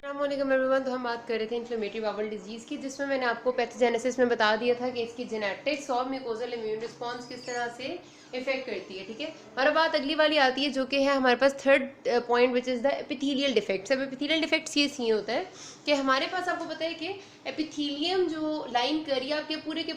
अस्सलामुअलैकुम एवरीवन। तो हम बात कर रहे थे इन्फ्लेमेटरी बाउल डिजीज़ की, जिसमें मैंने आपको पैथोजेनेसिस में बता दिया था कि इसकी जेनेटिक्स और म्यूकोजल इम्यून रिस्पॉन्स किस तरह से इफेक्ट करती है। ठीक है, और अब बात अगली वाली आती है जो कि है हमारे पास third point, which is the epithelial defects. अब एपिथेलियल डिफेक्ट्स ये सी होता है कि हमारे पास, आपको पता है कि एपिथेलियम जो लाइन करी आपके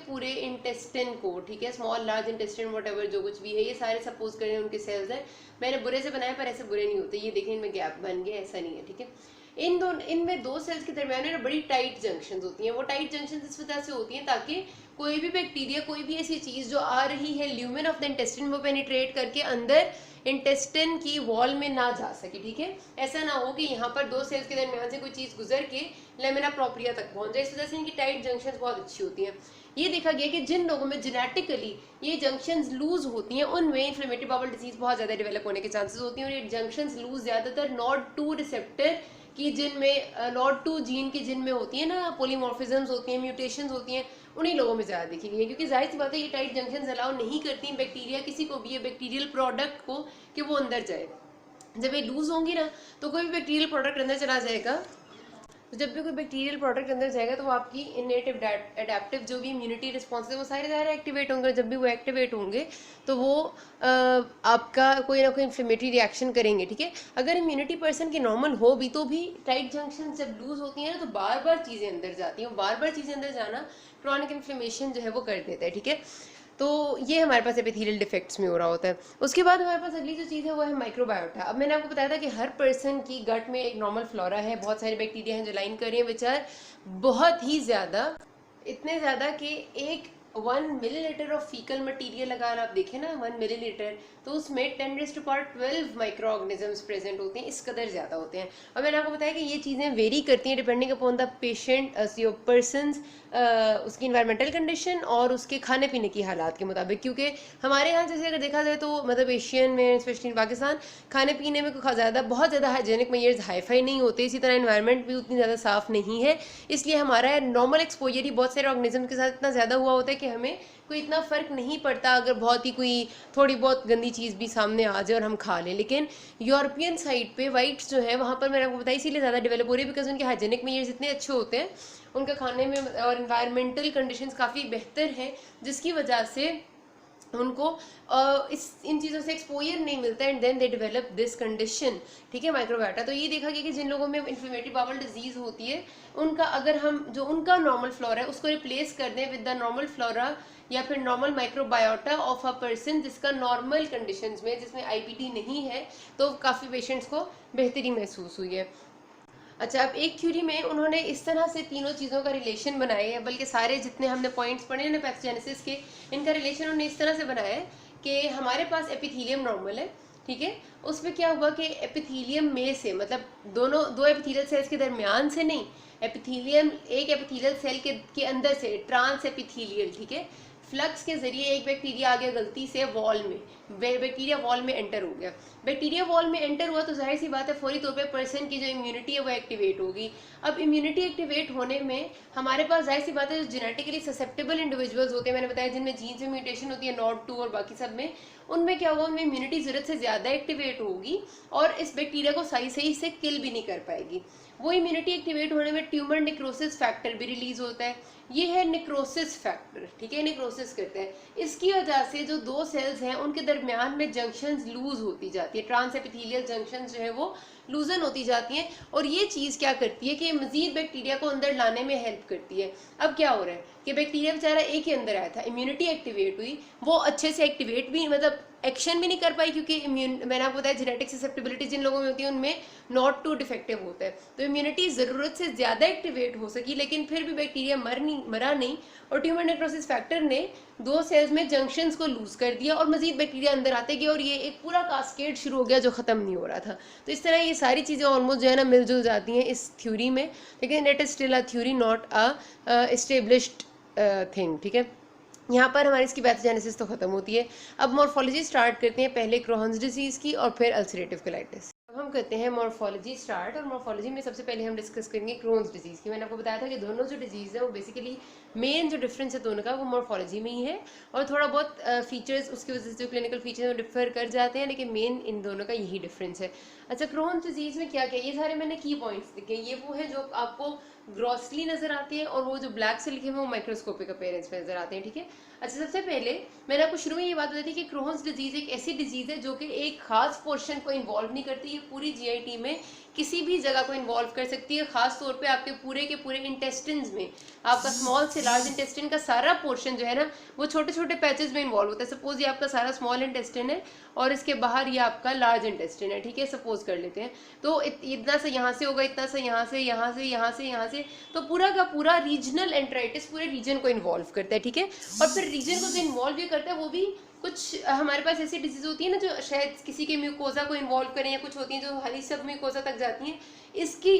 पूरे इंटेस्टिन को, ठीक है, small large intestine what ever जो कुछ भी है, ये सारे सपोज करें उनके सेल्स हैं। मैंने बुरे से बनाया पर ऐसे बुरे नहीं होते, ये देखें इनमें गैप बन गया, ऐसा नहीं है। ठीक है, इनमें दो सेल्स के दरमियान ना बड़ी टाइट जंक्शंस होती हैं। वो टाइट जंक्शंस इस वजह से होती हैं ताकि कोई भी बैक्टीरिया, कोई भी ऐसी चीज़ जो आ रही है ल्यूमेन ऑफ द इंटेस्टिन, वो पेनिट्रेट करके अंदर इंटेस्टिन की वॉल में ना जा सके। ठीक है, ऐसा ना हो कि यहाँ पर दो सेल्स के दरमियान से कोई चीज़ गुजर के लेमिना प्रोप्रिया तक पहुंच जाए। इस वजह से इनकी टाइट जंक्शंस बहुत अच्छी होती हैं। ये देखा गया कि जिन लोगों में जेनेटिकली ये जंक्शंस लूज होती हैं, उनमें इन्फ्लेमेटरी बाउल डिजीज बहुत ज़्यादा डेवलप होने के चांसेस होती हैं। और ये जंक्शंस लूज ज़्यादातर NOD2 रिसेप्टर की जिनमें NOD2 जीन की जिनमें होती है ना, पोलीमॉर्फिज्म्स होती हैं, म्यूटेशंस होती हैं, उन्हीं लोगों में ज़्यादा दिखी गई है। क्योंकि जाहिर सी बात है, ये टाइट जंक्शंस अलाउ नहीं करती बैक्टीरिया किसी को भी, ये बैक्टीरियल प्रोडक्ट को, कि वो अंदर जाए। जब ये लूज होंगी ना, तो कोई भी बैक्टीरियल प्रोडक्ट अंदर चला जाएगा। तो जब भी कोई बैक्टीरियल प्रोडक्ट अंदर जाएगा तो वो आपकी इनेट एडेप्टिव जो भी इम्यूनिटी रिस्पॉन्स है वो सारे एक्टिवेट होंगे। जब भी वो एक्टिवेट होंगे तो वो आपका कोई ना कोई इन्फ्लेमेटरी रिएक्शन करेंगे। ठीक है, अगर इम्यूनिटी पर्सन की नॉर्मल हो भी तो भी टाइट जंक्शन जब लूज होती हैं ना, तो बार बार चीज़ें अंदर जाती हैं। बार बार चीज़ें अंदर जाना क्रॉनिक इन्फ्लेमेशन जो है वो कर देता है। ठीक है, तो ये हमारे पास एपिथेलियल डिफेक्ट्स में हो रहा होता है। उसके बाद हमारे पास अगली जो चीज़ है वो है माइक्रोबायोटा। अब मैंने आपको बताया था कि हर पर्सन की गट में एक नॉर्मल फ्लोरा है, बहुत सारे बैक्टीरिया हैं जो लाइन कर रही हैं, विच आर बहुत ही ज़्यादा, इतने ज़्यादा कि 1 मिलीलीटर ऑफ फीकल मटीरियल अगर आप देखें ना, 1 मिलीलीटर, तो उसमें 10⁻12 माइक्रो ऑर्गेनिजम्स प्रेजेंट होते हैं। इस कदर ज़्यादा होते हैं। और मैंने आपको बताया कि ये चीज़ें वेरी करती हैं depending upon the patient, persons, उसकी इन्वायरमेंटल कंडीशन और उसके खाने पीने की हालात के मुताबिक। क्योंकि हमारे यहाँ जैसे अगर देखा जाए तो मतलब एशियन में, स्पेशली इन पाकिस्तान, खाने पीने में बहुत ज़्यादा हाइजेनिक मेजर्स हाईफाई नहीं होते। इसी तरह इन्वायरमेंट भी उतनी ज़्यादा साफ़ नहीं है, इसलिए हमारा नॉर्मल एक्सपोजर ही बहुत सारे ऑर्गेनिज्म के साथ इतना ज़्यादा हुआ होता है कि हमें कोई इतना फ़र्क नहीं पड़ता अगर बहुत ही कोई थोड़ी बहुत गंदी चीज़ भी सामने आ जाए और हम खा लें। लेकिन यूरोपियन साइड पे वाइट्स जो है वहाँ पर मैंने आपको बताया इसीलिए ज़्यादा डेवलप हो रही है, बिकॉज उनके हाइजेनिक मेजर्स इतने अच्छे होते हैं, उनका खाने में और इन्वायरमेंटल कंडीशंस काफ़ी बेहतर हैं, जिसकी वजह से उनको इन चीज़ों से एक्सपोजर नहीं मिलता and then they develop this condition. ठीक है, माइक्रोबायोटा। तो ये देखा गया कि जिन लोगों में इन्फ्लेमेटरी बाउल डिजीज़ होती है, उनका अगर हम जो उनका नॉर्मल फ्लोरा है उसको रिप्लेस कर दें विद द नॉर्मल फ्लोरा या फिर normal microbiota of a person जिसका नॉर्मल कंडीशंस में, जिसमें IPT नहीं है, तो काफ़ी पेशेंट्स को बेहतरी महसूस हुई है। अच्छा, अब एक थ्योरी में उन्होंने इस तरह से तीनों चीज़ों का रिलेशन बनाया है, बल्कि सारे जितने हमने पॉइंट्स पढ़े हैं ना पैथोजेनेसिस के, इनका रिलेशन उन्होंने इस तरह से बनाया है कि हमारे पास एपिथेलियम नॉर्मल है। ठीक है, उसमें क्या हुआ कि एपिथेलियम में से, मतलब दो एपिथेलियल सेल्स के दरमियान से नहीं, एक एपिथेलियल सेल के अंदर से, ट्रांस एपिथेलियल, ठीक है, फ्लक्स के जरिए एक बैक्टीरिया आ गया गलती से वॉल में, बैक्टीरिया वॉल में एंटर हो गया। बैक्टीरिया वॉल में एंटर हुआ तो जाहिर सी बात है फौरी तौर पे पर्सन की जो इम्यूनिटी है वो एक्टिवेट होगी। अब इम्यूनिटी एक्टिवेट होने में हमारे पास जाहिर सी बात है जो जेनेटिकली ससेप्टेबल इंडिविजुअल्स होते हैं, मैंने बताया जिनमें जीन्स में म्यूटेशन होती है NOD2 और बाकी सब में, उनमें क्या होगा, उनमें इम्यूनिटी ज़रूरत से ज़्यादा एक्टिवेट होगी और इस बैक्टीरिया को सही से किल भी नहीं कर पाएगी। वो इम्यूनिटी एक्टिवेट होने में ट्यूमर नेक्रोसिस फैक्टर भी रिलीज होता है। ये है नेक्रोसिस फैक्टर। ठीक है, नेक्रोसिस करते हैं। इसकी वजह से जो दो सेल्स हैं उनके दरमियान में जंक्शंस लूज होती जाती है, ट्रांस एपिथेलियल जंक्शंस जो है वो लूजन होती जाती हैं, और ये चीज़ क्या करती है कि मजीद बैक्टीरिया को अंदर लाने में हेल्प करती है। अब क्या हो रहा है कि बैक्टीरिया बेचारा एक ही अंदर आया था, इम्यूनिटी एक्टिवेट हुई, वो अच्छे से एक्टिवेट भी, मतलब एक्शन भी नहीं कर पाई, क्योंकि मैंने आपको बताया जेनेटिक ससेप्टेबिलिटी जिन लोगों में होती है उनमें NOD2 डिफेक्टिव होता है, तो इम्यूनिटी ज़रूरत से ज़्यादा एक्टिवेट हो सकी, लेकिन फिर भी बैक्टीरिया मरा नहीं, और ट्यूमर नेक्रोसिस फैक्टर ने दो सेल्स में जंक्शंस को लूज कर दिया और मजीद बैक्टीरिया अंदर आते गए, और ये एक पूरा कास्केड शुरू हो गया जो ख़त्म नहीं हो रहा था। तो इस तरह ये सारी चीज़ें ऑलमोस्ट जो है ना मिलजुल जाती हैं इस थ्योरी में, लेकिन it is still a theory, not a established thing. ठीक है, यहाँ पर हमारी इसकी पैथोजेनेसिस तो खत्म होती है। अब मॉर्फोलॉजी स्टार्ट करते हैं, पहले क्रोहन्स डिजीज़ की और फिर अल्सरेटिव कोलाइटिस। हम करते हैं मॉर्फोलॉजी स्टार्ट। और मॉर्फोलॉजी में सबसे पहले हम डिस्कस करेंगे क्रोन्स डिजीज़ की। मैंने आपको बताया था कि दोनों जो डिजीज़ है वो बेसिकली मेन जो डिफरेंस है दोनों का वो मॉर्फोलॉजी में ही है, और थोड़ा बहुत फीचर्स उसकी वजह से जो क्लिनिकल फीचर्स वो डिफर कर जाते हैं, लेकिन मेन इन दोनों का यही डिफरेंस है। अच्छा, क्रोन्स डिजीज़ में क्या क्या, ये सारे मैंने की पॉइंट्स लिखे, ये वो है जो आपको ग्रॉसली नजर आती है, और वो जो ब्लैक से लिखे हुए वो माइक्रोस्कोपिक अपीयरेंस में नजर आते हैं, ठीक है। अच्छा, सबसे पहले मैंने आपको शुरू में ये बात बताई थी कि क्रोन्स डिजीज एक ऐसी डिजीज है जो कि एक खास पोर्शन को इन्वॉल्व नहीं करती, ये पूरी जीआईटी में किसी भी जगह को इन्वॉल्व कर सकती है, खास तौर पे आपके पूरे के पूरे इंटेस्टिन्स में। आपका स्मॉल से लार्ज इंटेस्टिन का सारा पोर्शन जो है ना वो छोटे छोटे पैचेस में इन्वॉल्व होता है। सपोज ये आपका सारा स्मॉल इंटेस्टिन है और इसके बाहर ये आपका लार्ज इंटेस्टिन है, ठीक है, सपोज कर लेते हैं। तो इतना सा यहाँ से होगा, इतना सा यहाँ से, यहाँ से, यहाँ से, यहाँ से, तो पूरा का पूरा रीजनल एंट्राइटिस पूरे रीजन को इन्वॉल्व करता है, ठीक है। और फिर रीजन को जो इन्वॉल्व ये करता है वो भी कुछ हमारे पास ऐसी डिजीज होती है ना जो शायद किसी के म्यूकोजा को इन्वॉल्व करें, या कुछ होती हैं जो खाली सब म्यूकोजा तक जाती हैं। इसकी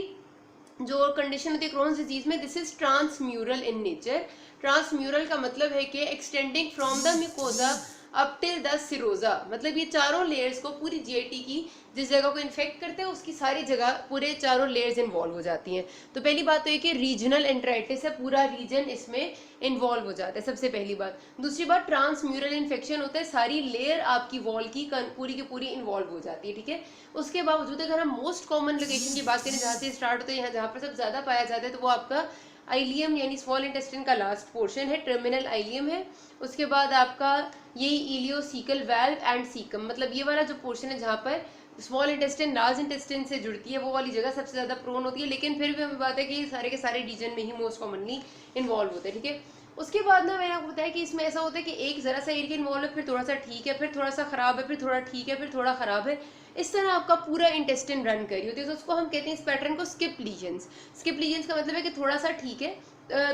जो कंडीशन होती है क्रोन्स डिजीज में, this is transmural in nature. Transmural का मतलब है कि extending from the mucosa up till the serosa, मतलब ये चारों लेयर्स को पूरी जीआईटी की जिस जगह को इन्फेक्ट करते हैं उसकी सारी जगह पूरे चारों लेयर्स इन्वॉल्व हो जाती हैं। तो पहली बात तो ये कि रीजनल एंट्राइटिस है, पूरा रीजन इसमें इन्वॉल्व हो जाता है, सबसे पहली बात। दूसरी बात, ट्रांसम्यूरल इन्फेक्शन होता है, सारी लेयर आपकी वॉल की पूरी की पूरी इन्वॉल्व हो जाती है, ठीक है। उसके बावजूद अगर हम मोस्ट कॉमन लोकेशन की बात करें जहाँ से स्टार्ट होता है, यहाँ जहाँ पर सब ज्यादा पाया जाता है, तो वो आपका आइलियम यानी स्मॉल इंटेस्टिन का लास्ट पोर्शन है, टर्मिनल आइलियम है। उसके बाद आपका यही इलियोसीकल वाल्व एंड सीकम, मतलब ये वाला जो पोर्शन है जहाँ पर स्मॉल इंटेस्टिन लार्ज इंटेस्टिन से जुड़ती है, वो वाली जगह सबसे ज्यादा प्रोन होती है। लेकिन फिर भी हमें बात है कि सारे के सारे रीजन में ही मोस्ट कॉमनली इन्वॉल्व होते हैं, ठीक है। उसके बाद ना मैंने आपको बताया कि इसमें ऐसा होता है कि एक जरा सा एरिया इन्वॉल्व है, फिर थोड़ा सा ठीक है, फिर थोड़ा सा खराब है, फिर थोड़ा ठीक है, फिर थोड़ा खराब है। इस तरह आपका पूरा इंटेस्टिन रन करी होती है, तो उसको हम कहते हैं इस पैटर्न को स्किप लीजन्स। स्किप लीजन्स का मतलब है कि थोड़ा सा ठीक है,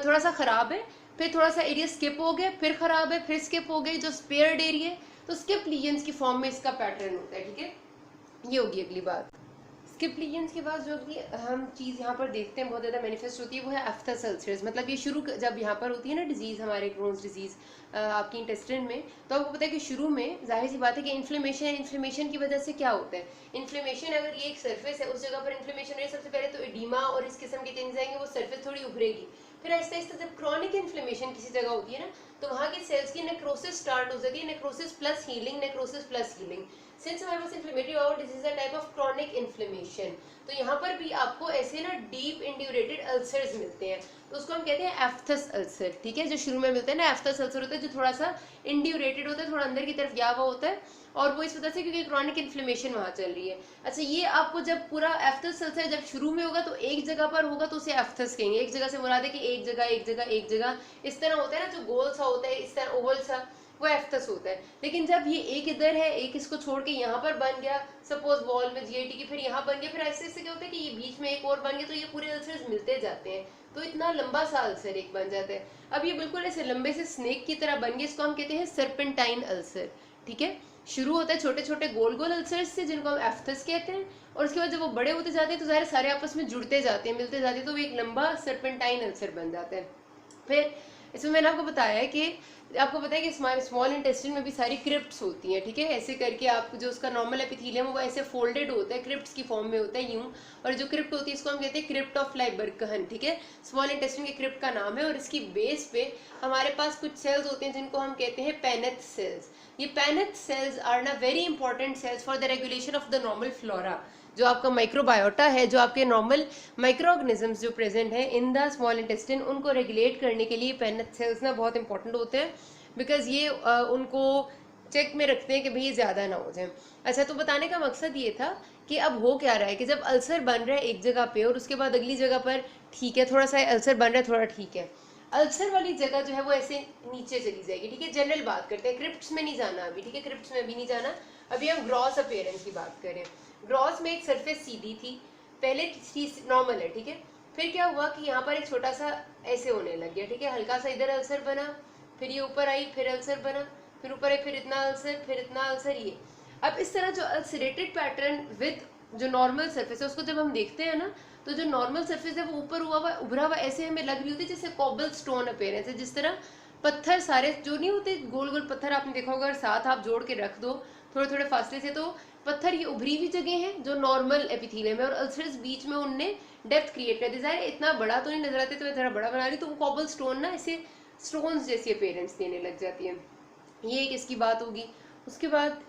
थोड़ा सा खराब है, फिर थोड़ा सा एरिया स्किप हो गया, फिर खराब है, फिर स्किप हो गई, जो स्पेयर्ड एरिया है। तो स्किप लीजन्स की फॉर्म में इसका पैटर्न होता है, ठीक है। ये होगी अगली बात। स्किप लीजन्स के बाद जो कि हम चीज़ यहाँ पर देखते हैं बहुत ज़्यादा मैनिफेस्ट होती है वो है एफ्थस अल्सर्स। मतलब ये शुरू जब यहाँ पर होती है ना डिजीज़, हमारे क्रोन्स डिजीज़ आपकी इंटेस्टाइन में, तो आपको पता है कि शुरू में जाहिर सी बात है कि इन्फ्लेमेशन की वजह से क्या होता है। इन्फ्लेमेशन, अगर ये एक सर्फेस है उस जगह पर इन्फ्लेमेशन है, सबसे पहले तो एडिमा और इस किस्म के चेंजेस आएंगे, वो सर्फेस थोड़ी उभरेगी। फिर आहिस्ता आहिस्ता जब क्रॉनिक इन्फ्लेमेशन किसी जगह होती है ना, तो वहाँ की सेल्स की नेक्रोसिस स्टार्ट हो जाती है। Necrosis plus healing, necrosis plus healing. Since हमारे पास इन्फ्लेमेटरी बाउल डिजीज है टाइप ऑफ क्रॉनिक इन्फ्लेमेशन, तो यहाँ पर भी आपको ऐसे ना डीप इंड्यूरेटेड अल्सर्स मिलते हैं, तो उसको हम कहते हैं एफ्थस अल्सर, ठीक है। जो शुरू में मिलते हैं ना एफ्थस अल्सर होता है, जो थोड़ा सा इंड्यूरेटेड होता है, थोड़ा अंदर की तरफ गया हुआ होता है, और वो इस वजह से क्योंकि क्रॉनिक इन्फ्लेमेशन वहाँ चल रही है। अच्छा, ये आपको जब पूरा एफ्थस अल्सर जब शुरू में होगा तो एक जगह पर होगा तो उसे एफ्थस कहेंगे। एक जगह से मुराद है कि एक जगह एक जगह एक जगह इस तरह होता है ना, जो गोल सा होता है, इस तरह ओवल सा, वो एफ्थस होता है। लेकिन जब ये एक इधर है, एक इसको छोड़ के यहाँ पर बन गया, सपोज वॉल में जीआईटी की, फिर यहाँ बन गया, फिर ऐसे ऐसे क्या होता है कि ये बीच में एक और बन गया, तो ये पूरे अल्सर्स मिलते जाते हैं, तो इतना लंबा सा अल्सर एक बन जाता है। अब ये बिल्कुल ऐसे लंबे से स्नेक की तरह बन गया, इसको हम कहते हैं सर्पेंटाइन अल्सर, ठीक है। शुरू होता है छोटे छोटे गोल गोल अल्सर्स से जिनको हम एफ्थस कहते हैं, और उसके बाद जब वो बड़े होते जाते हैं तो सारे सारे आपस में जुड़ते जाते हैं, मिलते जाते हैं, तो वो एक लंबा सर्पेंटाइन अल्सर बन जाता है। फिर इसमें मैंने आपको बताया है कि आपको पता है कि स्मॉल इंटेस्टिन में भी सारी क्रिप्ट्स होती हैं, ठीक है। ऐसे करके आप जो उसका नॉर्मल एपिथेलियम वो ऐसे फोल्डेड होता है, क्रिप्ट्स की फॉर्म में होता है यूं, और जो क्रिप्ट होती है इसको हम कहते हैं क्रिप्ट ऑफ लाइबर्कहन, ठीक है। स्मॉल इंटेस्टिन के क्रिप्ट का नाम है, और इसकी बेस पे हमारे पास कुछ सेल्स होते हैं जिनको हम कहते हैं पेनेथ सेल्स। ये पेनेथ सेल्स आर ना very important cells for the regulation of the normal flora. जो आपका माइक्रोबायोटा है, जो आपके नॉर्मल माइक्रो ऑर्गेनिजम्स जो प्रेजेंट हैं इन द स्मॉल इंटेस्टिन, उनको रेगुलेट करने के लिए पेनेथ सेल्स ना बहुत इंपॉर्टेंट होते हैं, बिकॉज ये उनको चेक में रखते हैं कि भाई ज़्यादा ना हो जाए। अच्छा, तो बताने का मकसद ये था कि अब हो क्या रहा है कि जब अल्सर बन रहा है एक जगह पे और उसके बाद अगली जगह पर ठीक है, थोड़ा सा अल्सर बन रहा है, थोड़ा ठीक है, अल्सर वाली जगह जो है वो ऐसे नीचे चली जाएगी, ठीक है। जनरल बात करते हैं, क्रिप्ट्स में नहीं जाना अभी, ठीक है, क्रिप्ट्स में अभी नहीं जाना, अभी हम ग्रॉस अपीयरेंस की बात करें। ग्रॉस में एक सरफेस सीधी थी, पहले नॉर्मल है, ठीक है। फिर क्या हुआ कि यहाँ पर एक छोटा सा ऐसे होने लग गया, ठीक है, हल्का सा इधर अल्सर बना, फिर ये ऊपर आई, फिर अल्सर बना, फिर ऊपर आई, फिर इतना अल्सर, फिर इतना अल्सर, ये। अब इस तरह जो अल्सरेटेड पैटर्न विद जो नॉर्मल सरफेस है उसको जब हम देखते हैं ना, तो जो नॉर्मल सरफेस है वो ऊपर हुआ हुआ उभरा हुआ ऐसे हमें लग रही होती है जैसे कॉबल स्टोन अपीयरेंस है। जिस तरह पत्थर सारे जो नहीं होते गोल गोल पत्थर, आपने देखा होगा, अगर साथ आप जोड़ के रख दो थोड़े थोड़े फासले से, तो पत्थर ये उभरी हुई जगह है जो नॉर्मल एपिथेलियम है, और अल्सर्स बीच में उनने डेप्थ क्रिएट कर दी। इतना बड़ा तो नहीं नजर आते, तो मैं थोड़ा बड़ा बना रही, तो वो कॉबल स्टोन ना ऐसे स्टोन्स जैसी अपीयरेंस देने लग जाती है। ये एक इसकी बात होगी। उसके बाद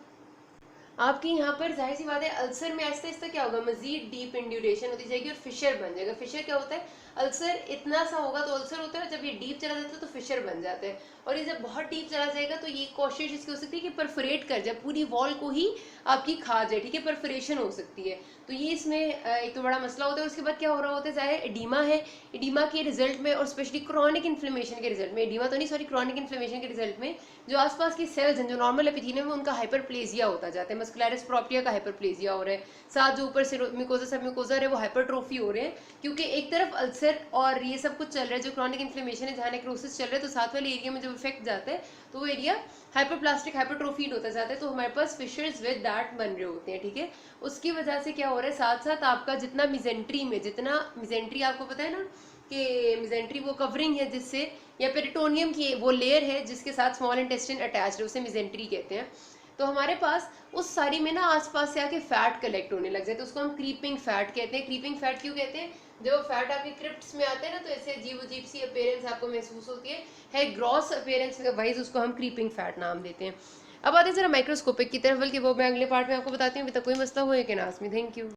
आपके यहाँ पर जाहिर सी बात है अल्सर में आहिस्ता आहिस्ता क्या होगा, मजीद डीप इंड्यूरेशन होती जाएगी और फिशर बन जाएगा। फिशर क्या होता है, अल्सर इतना सा होगा तो अल्सर होता है, जब ये डीप चला जाता है तो फिशर बन जाता है। और ये जब बहुत डीप चला जाएगा तो ये कोशिश इसकी हो सकती है कि परफोरेट कर जाए, पूरी वॉल को ही आपकी खा जाए, ठीक है, परफोरेशन हो सकती है। तो ये इसमें एक तो बड़ा मसला होता है। उसके बाद क्या हो रहा होता है, जाहिर एडीमा है, एडीमा के रिजल्ट में और स्पेशली क्रॉनिक इन्फ्लेमेशन के रिजल्ट में, एडीमा तो नहीं सॉरी, क्रॉनिक इन्फ्लेमेशन के रिजल्ट में जो आसपास की सेल्स हैं जो नॉर्मल एपिथेलियम है उनका हाइपरप्लेजिया होता जाता है, मस्कुलरिस प्रोप्रिया का हाइपरप्लेजिया हो रहा है, साथ जो ऊपर से म्यूकोसा सब म्यूकोसा है वो हाइपरट्रोफी हो रहे हैं, क्योंकि एक तरफ अल्सर और ये सब कुछ चल रहा है जो क्रॉनिक इन्फ्लेमेशन है, जहाँ नेक्रोसिस चल रहा है, तो साथ वाले एरिया में जब इफेक्ट जाता है तो वो एरिया हाइपरप्लास्टिक हाइपरट्रोफीड होता जाता है, तो हमारे पास फिशर्स विद दैट बन रहे होते हैं, ठीक है। उसकी वजह से क्या हो रहा है, साथ साथ आपका जितना मिजेंट्री में, जितना मिजेंट्री आपको पता है ना कि मिजेंट्री वो कवरिंग है जिससे, या पेरिटोनियम की वो लेयर है जिसके साथ स्मॉल इंटेस्टाइन अटैच्ड है, उसे मिजेंट्री कहते हैं। तो हमारे पास उस सारी में ना आसपास से आके फैट कलेक्ट होने लग जाए, तो उसको हम क्रीपिंग फैट कहते हैं। क्रीपिंग फैट क्यों कहते हैं, जब फैट आपके क्रिप्ट्स में आते हैं ना तो ऐसे अजीब अजीब सी अपीयरेंस आपको महसूस होती है ग्रॉस अपीयरेंस वाइज, उसको हम क्रीपिंग फैट नाम देते हैं। अब आते हैं जरा माइक्रोस्कोपिक की तरफ, बल्कि वो मैं अगले पार्ट में आपको बताती हूँ। अभी तक कोई मसला हो है कि ना, थैंक यू।